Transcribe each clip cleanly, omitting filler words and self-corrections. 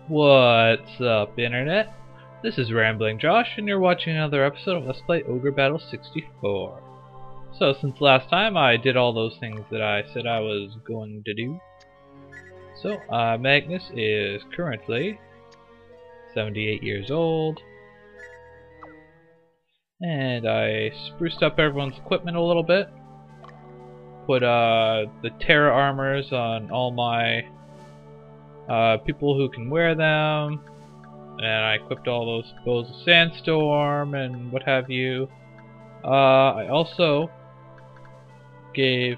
What's up, Internet? This is Rambling Josh, and you're watching another episode of Let's Play Ogre Battle 64. So, since last time I did all those things that I said I was going to do. So, Magnus is currently 78 years old. And I spruced up everyone's equipment a little bit. Put the Terra armors on all my people who can wear them, and I equipped all those bows of sandstorm and what have you. I also gave,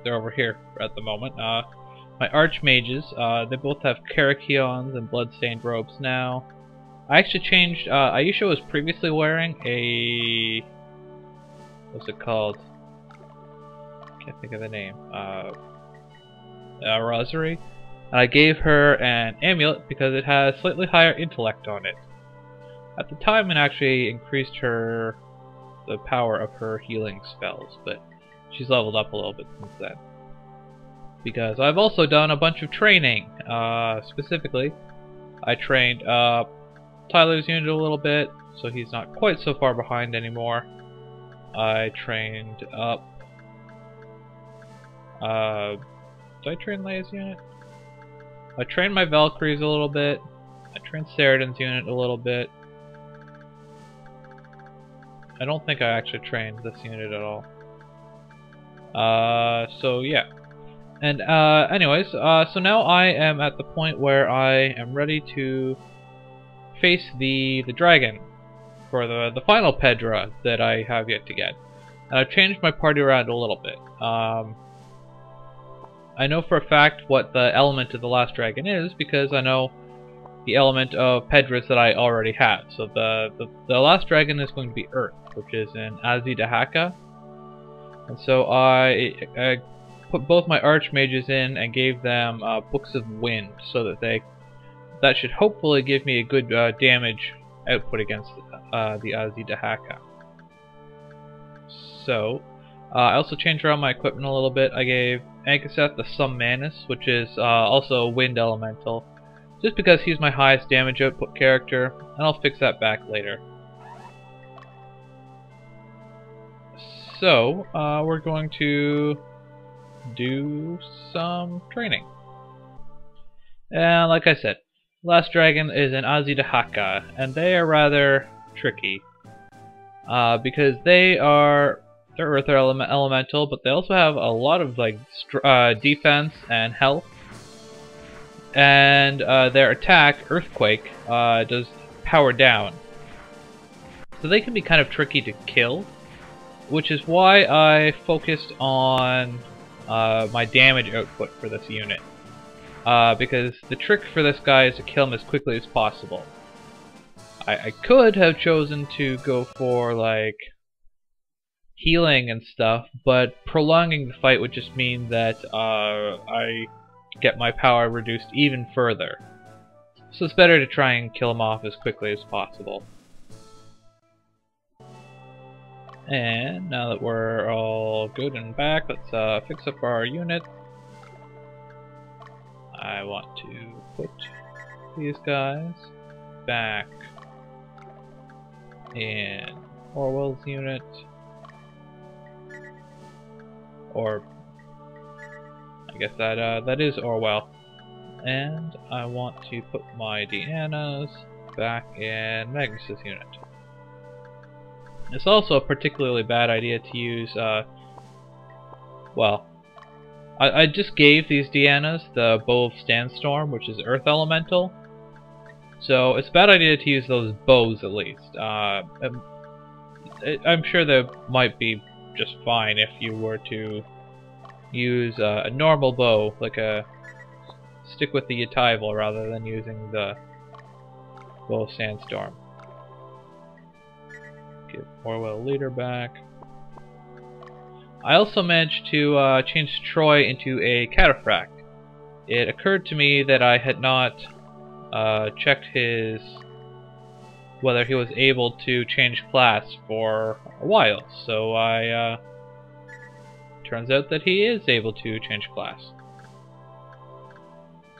they're over here at the moment, my archmages. They both have Karakions and bloodstained robes now. I actually changed, Aisha was previously wearing a, what's it called? Can't think of the name. A rosary. I gave her an amulet because it has slightly higher intellect on it. At the time, it actually increased the power of her healing spells, but she's leveled up a little bit since then. Because I've also done a bunch of training. Specifically, I trained Tyler's unit a little bit, so he's not quite so far behind anymore. I trained up. Did I train Leia's unit? I trained my Valkyries a little bit. I trained Saradin's unit a little bit. I don't think I actually trained this unit at all. So yeah. And anyways, so now I am at the point where I am ready to face the dragon for the final Pedra that I have yet to get. And I've changed my party around a little bit. I know for a fact what the element of the last dragon is because I know the element of Pedras that I already have. So the last dragon is going to be Earth, which is in Azidahaka. And so I put both my archmages in and gave them books of wind, so that should hopefully give me a good damage output against the Azidahaka. So I also changed around my equipment a little bit. I gave Ankaseth the Summanus, which is also a wind elemental, just because he's my highest damage output character, and I'll fix that back later. So, we're going to do some training. And like I said, last dragon is an Azidahaka, and they are rather tricky, because they're Earth elemental, but they also have a lot of like defense and health, and their attack, Earthquake, does power down, so they can be kind of tricky to kill, which is why I focused on my damage output for this unit, because the trick for this guy is to kill him as quickly as possible. I could have chosen to go for like healing and stuff, but prolonging the fight would just mean that I get my power reduced even further. So it's better to try and kill him off as quickly as possible. And now that we're all good and back, let's fix up our unit. I want to put these guys back in Orwell's unit. Or I guess that is Orwell. And I want to put my Deannas back in Magnus's unit. It's also a particularly bad idea to use, well, I just gave these Deannas the Bow of Sandstorm, which is Earth Elemental. So it's a bad idea to use those bows at least. I'm sure they might be just fine if you were to use a normal bow, like a stick with the Yetival rather than using the Bow of Sandstorm. Give Orwell leader back. I also managed to change Troy into a cataphract. It occurred to me that I had not checked whether he was able to change class for a while, so turns out that he is able to change class.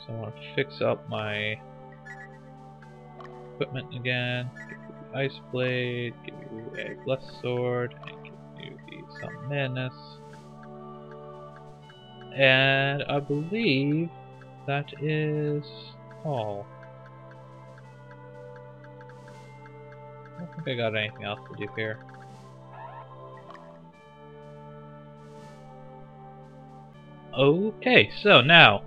So I want to fix up my equipment again. Give you the Ice Blade, give you a Blessed Sword, and give you the Some Madness. And I believe that is all. I don't think I got anything else to do here. Okay, so now,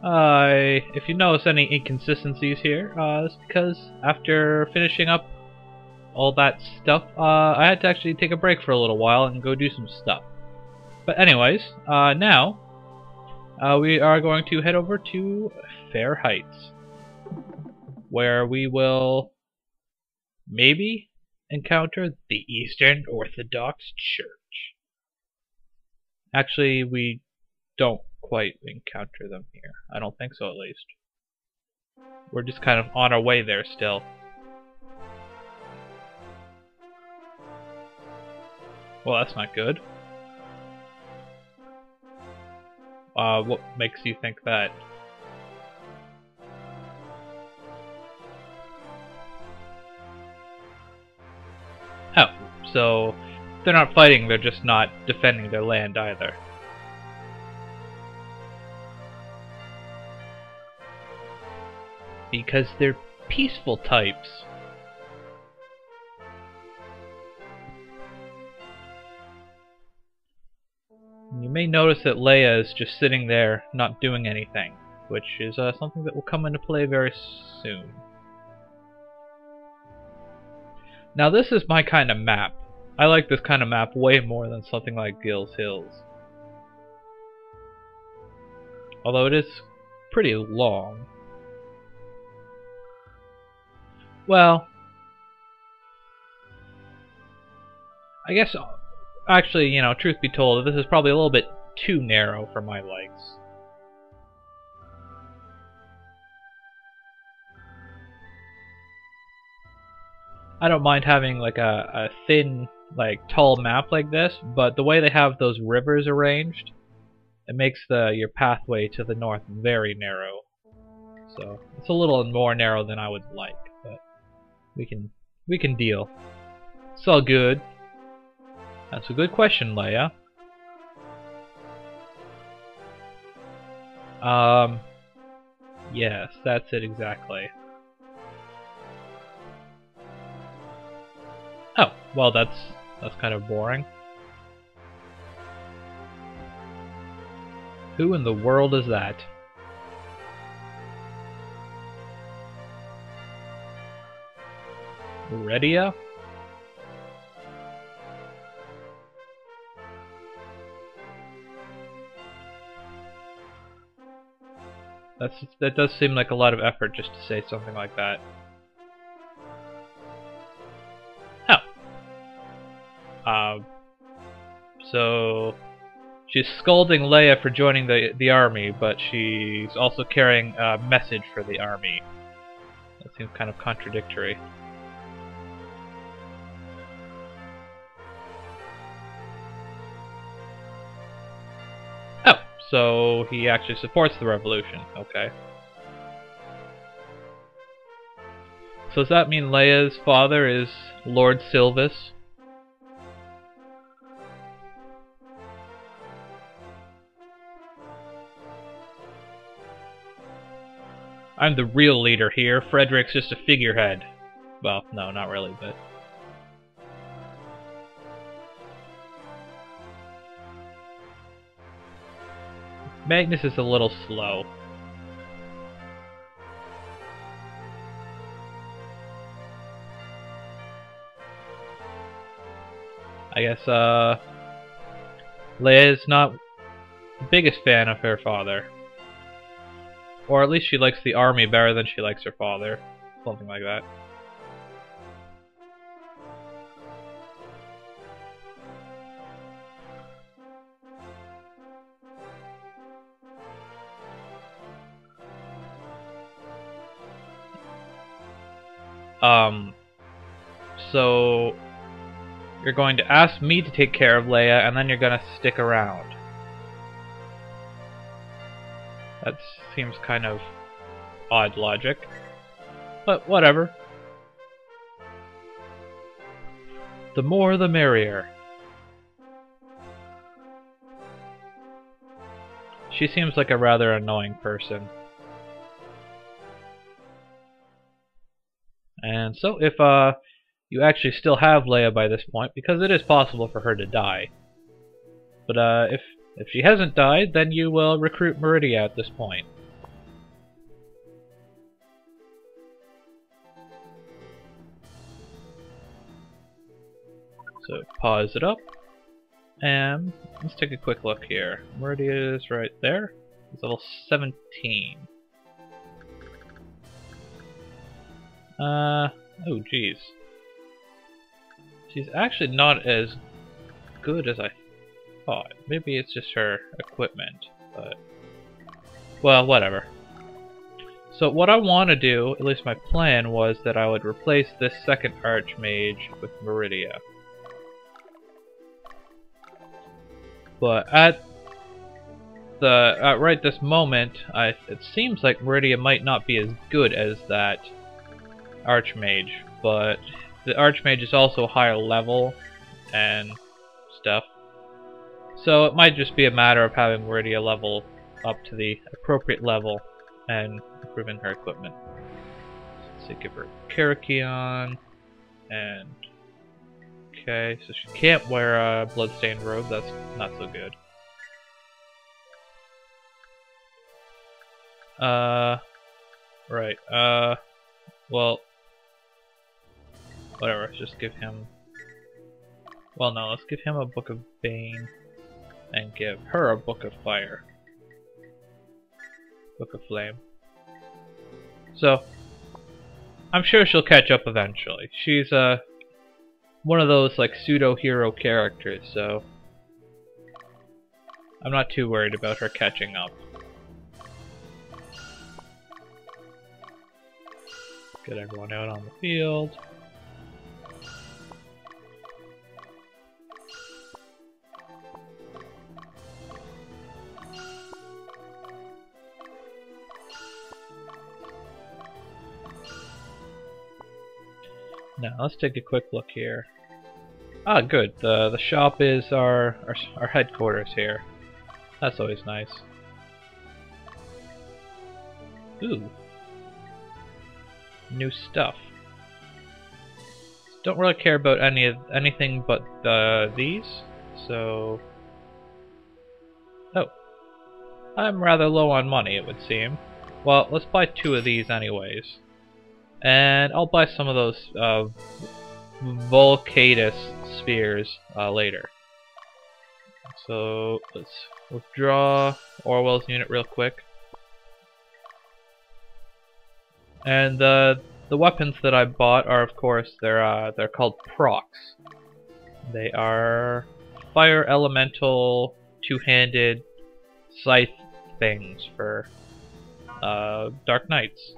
if you notice any inconsistencies here, it's because after finishing up all that stuff, I had to actually take a break for a little while and go do some stuff. But anyways, now, we are going to head over to Fair Heights, where we will maybe encounter the Eastern Orthodox Church. Actually, we don't quite encounter them here. I don't think so, at least. We're just kind of on our way there still. Well, that's not good. What makes you think that? Oh, so they're not fighting, they're just not defending their land either. Because they're peaceful types. You may notice that Leia is just sitting there, not doing anything, which is something that will come into play very soon. Now this is my kind of map. I like this kind of map way more than something like Gil's Hills. Although it is pretty long. Well, I guess, actually, you know, truth be told, this is probably a little bit too narrow for my likes. I don't mind having like a thin, like tall map like this, but the way they have those rivers arranged, it makes your pathway to the north very narrow. So it's a little more narrow than I would like, but we can deal. It's all good. That's a good question, Leia. Yes, that's it exactly. Oh, well, that's kind of boring. Who in the world is that? Redia? That does seem like a lot of effort just to say something like that. Oh. So she's scolding Leia for joining the army, but she's also carrying a message for the army. That seems kind of contradictory. Oh, so he actually supports the revolution. Okay. So does that mean Leia's father is Lord Sylvis? I'm the real leader here. Frederick's just a figurehead. Well, no, not really, but... Magnus is a little slow. I guess, Leia is not the biggest fan of her father. Or at least she likes the army better than she likes her father. Something like that. So you're going to ask me to take care of Leia, and then you're going to stick around. That seems kind of odd logic. But whatever. The more the merrier. She seems like a rather annoying person. And so if you actually still have Leia by this point, because it is possible for her to die. But if she hasn't died, then you will recruit Meridith at this point. So pause it up, and let's take a quick look here. Meridith is right there. It's level 17. Oh geez. She's actually not as good as I thought. Maybe it's just her equipment, but... well, whatever. So what I want to do, at least my plan, was that I would replace this second Archmage with Meridith. But at right this moment, it seems like Meridith might not be as good as that Archmage, but the Archmage is also higher level and stuff. So it might just be a matter of having Meridith level up to the appropriate level and improving her equipment. So give her Karakion, and okay, so she can't wear a bloodstained robe, that's not so good. Right, well, whatever, let's just give him... well, no, let's give him a Book of Bane, and give her a Book of Fire. Book of Flame. So, I'm sure she'll catch up eventually. She's, one of those, like, pseudo-hero characters, so... I'm not too worried about her catching up. Get everyone out on the field. Now let's take a quick look here. Ah, good. The shop is our headquarters here. That's always nice. Ooh, new stuff. Don't really care about anything but these. So, oh, I'm rather low on money, it would seem. Well, let's buy 2 of these anyways. And I'll buy some of those Volcatus spheres later. So let's withdraw Orwell's unit real quick. And the weapons that I bought are, of course, they're called procs. They are fire elemental, two-handed scythe things for Dark Knights.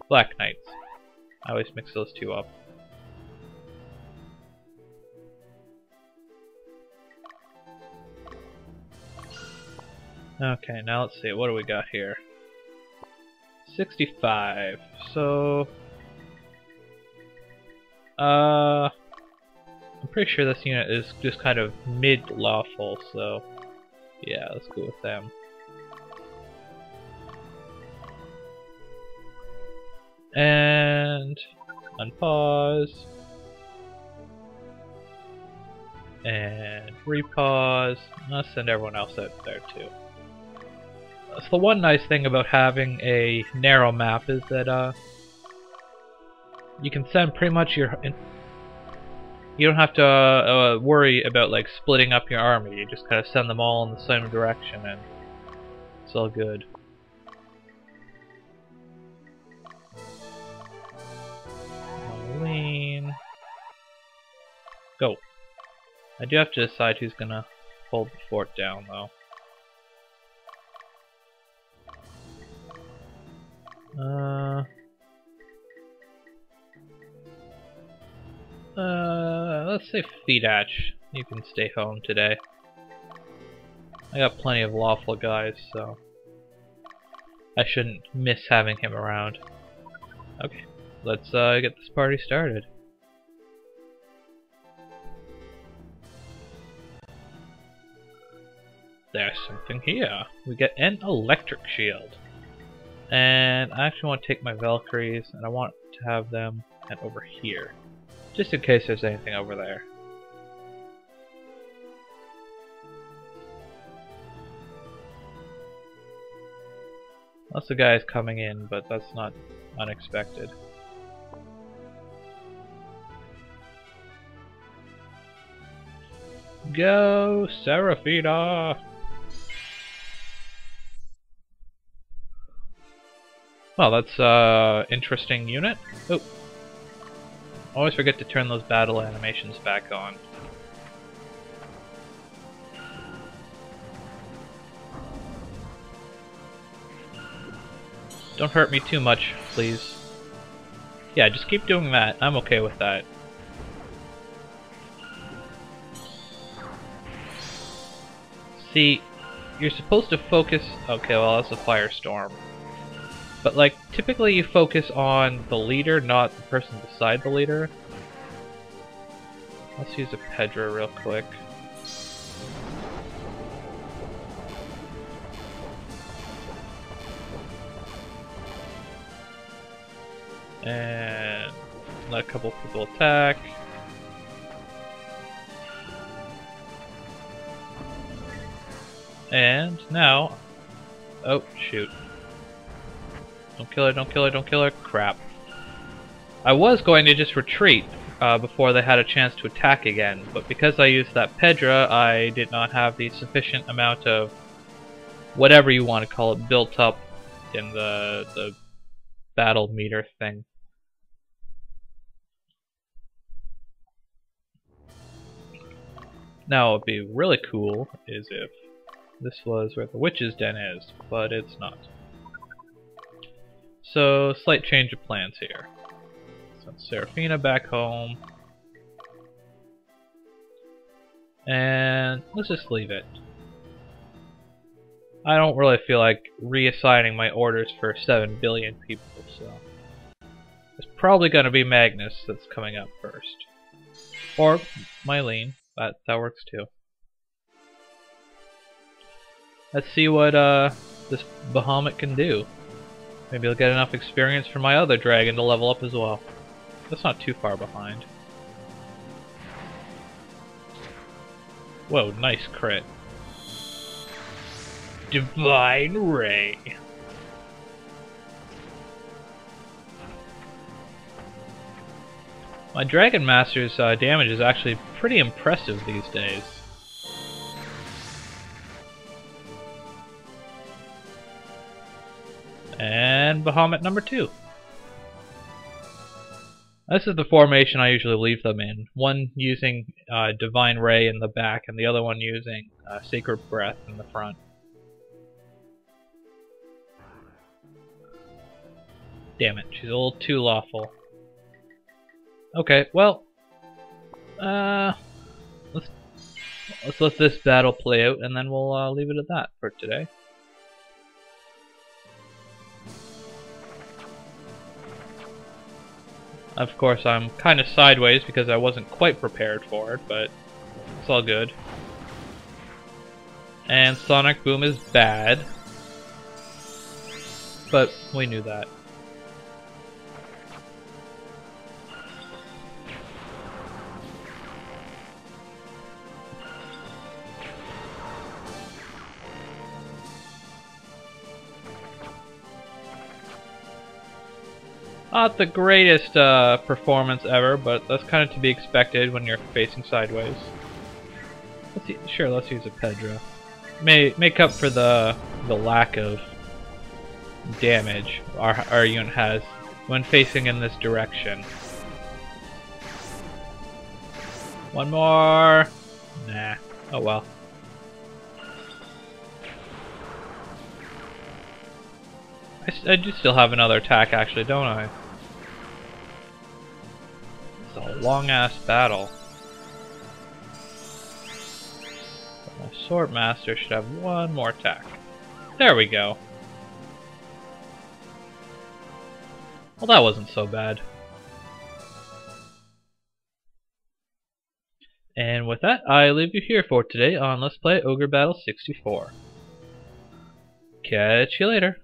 Black Knights. I always mix those 2 up. Okay, now let's see, what do we got here? 65. So I'm pretty sure this unit is just kind of mid-lawful, so yeah, let's go with them. And unpause. And repause. Let's send everyone else out there too. So the one nice thing about having a narrow map is that you can send pretty much your... you don't have to worry about like splitting up your army. You just kind of send them all in the same direction and it's all good. Lean. Go. I do have to decide who's gonna hold the fort down though. Let's say Feedach. You can stay home today. I got plenty of lawful guys, so I shouldn't miss having him around. Okay, let's get this party started. there's something here. We get an electric shield. And I actually want to take my Valkyries, and I want to have them head over here. Just in case there's anything over there. Lots of guys coming in, but that's not unexpected. Go, Seraphina! Well, that's interesting unit. Oh, always forget to turn those battle animations back on. Don't hurt me too much, please. Yeah, just keep doing that. I'm okay with that. See, you're supposed to focus... Okay, well, that's a firestorm. But, like, typically you focus on the leader, not the person beside the leader. Let's use a Pedra real quick. And let a couple people attack. And now... Oh, shoot. Don't kill her, don't kill her, don't kill her. Crap. I was going to just retreat before they had a chance to attack again, but because I used that Pedra, I did not have the sufficient amount of whatever you want to call it built up in the battle meter thing. Now what would be really cool is if this was where the witch's den is, but it's not. So, slight change of plans here. Send Seraphina back home. And let's just leave it. I don't really feel like reassigning my orders for 7 billion people, so... It's probably gonna be Magnus that's coming up first. Or Mylene. That works too. Let's see what this Bahamut can do. Maybe I'll get enough experience for my other dragon to level up as well. That's not too far behind. Whoa, nice crit. Divine Ray. My Dragon Master's damage is actually pretty impressive these days. And Bahamut number 2. This is the formation I usually leave them in. One using Divine Ray in the back, and the other one using Sacred Breath in the front. Damn it, she's a little too lawful. Okay, well, let's let this battle play out, and then we'll leave it at that for today. Of course, I'm kind of sideways because I wasn't quite prepared for it, but it's all good. And Sonic Boom is bad, but we knew that. Not the greatest performance ever, but that's kind of to be expected when you're facing sideways. Let's use a Pedra. Make up for the lack of damage our unit has when facing in this direction. One more. Nah. Oh well. I do still have another attack, actually, don't I? It's a long-ass battle. But my Sword Master should have one more attack. There we go. Well, that wasn't so bad. And with that, I leave you here for today on Let's Play Ogre Battle 64. Catch you later.